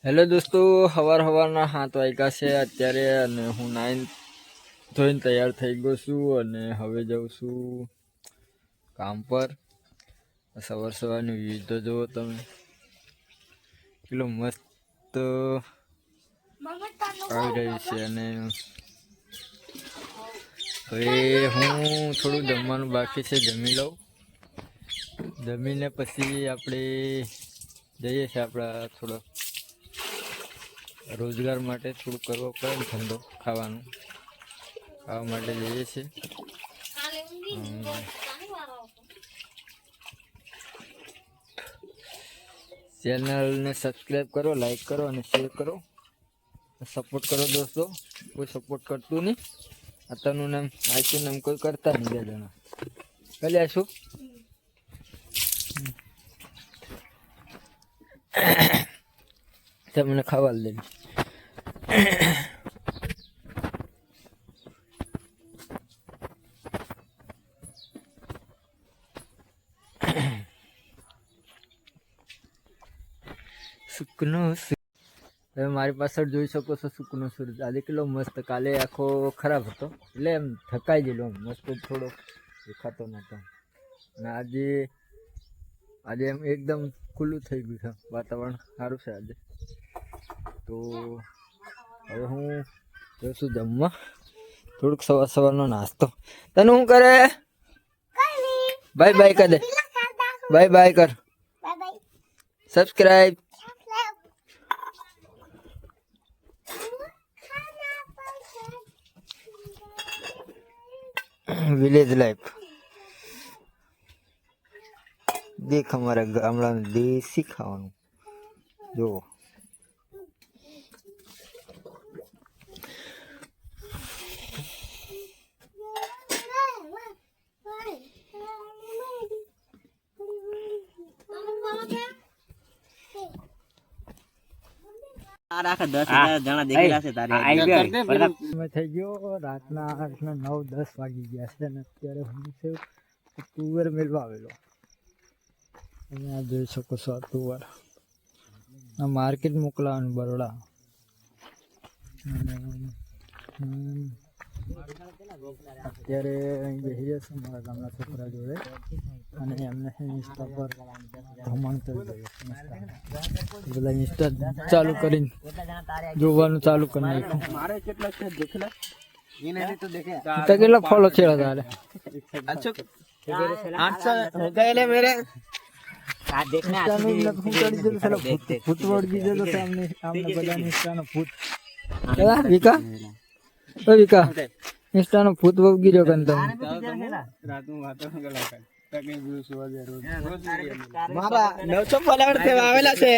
Hello દોસ્તો, સવારના 7 વાગ્યા છે અત્યારે અને હું નાઈન ધોઈને તૈયાર થઈ ગયો છું અને હવે જાઉં છું કામ પર. સવારની વ્યૂ તો જુઓ તમે, કેટલું મસ્ત આવી રહ્યું છે. અને હવે હું થોડું જમવાનું બાકી છે, જમી લઉં. જમીને પછી આપણે જઈએ છીએ આપણા થોડો રોજગાર માટે, થોડું કરવો પડે ને, ધંધો ખાવા માટે જઈએ છીએ. ચેનલને સબસ્ક્રાઈબ કરો, લાઈક કરો અને શેર કરો, સપોર્ટ કરો દોસ્તો. કોઈ સપોર્ટ કરતું નહીં. અત્યારનું નામ આઈશું નામ કોઈ કરતા નહીં. 2 જણા કરી આવીશું. મને ખાવા દે. સુકનો તમે મારી પાછળ જોઈ શકો છો, સુકનો સૂરજ. આજે કેટલો મસ્ત, કાલે આખો ખરાબ હતો એટલે એમ થકાઈ ગયેલો, મસ્ત થોડો દેખાતો નહોતો. અને આજે એમ એકદમ ખુલ્લું થઈ ગયું છે, વાતાવરણ સારું છે આજે. તો હવે હું જઉં છું જમવા. થોડુંક સવારનો નાસ્તો. તને શું કરે? બાય બાય કર દે. બાય બાય કર. સબસ્ક્રાઈબ. વિલેજ લાઈફ દેખ, અમારા ગામડાનું દેશી ખાવાનું જુઓ. થઈ ગયો રાતના 9-10 વાગી ગયા છે અને અત્યારે હું છે તુવેર મેળવા આવેલો. તમે આ જોઈ શકો છો, આ તુવેર આ માર્કેટ મોકલાવાનું બરોડા. અત્યારે અહીં બેસી જશે મારા ગામના છોકરા જોડે અને એમને ઇન્સ્ટા પર ભ્રમણ કરી દઈએ. બધા ઇન્સ્ટા ચાલુ કરીને જોવાનું ચાલુ કરી નાખ્યું. કેટલા ફોલો છે તારે? 800 વિકા ઇન્સ્ટાનો ભૂત વગી રહ્યો કન તમે. મારા 900 ફોલોવર આવેલા છે.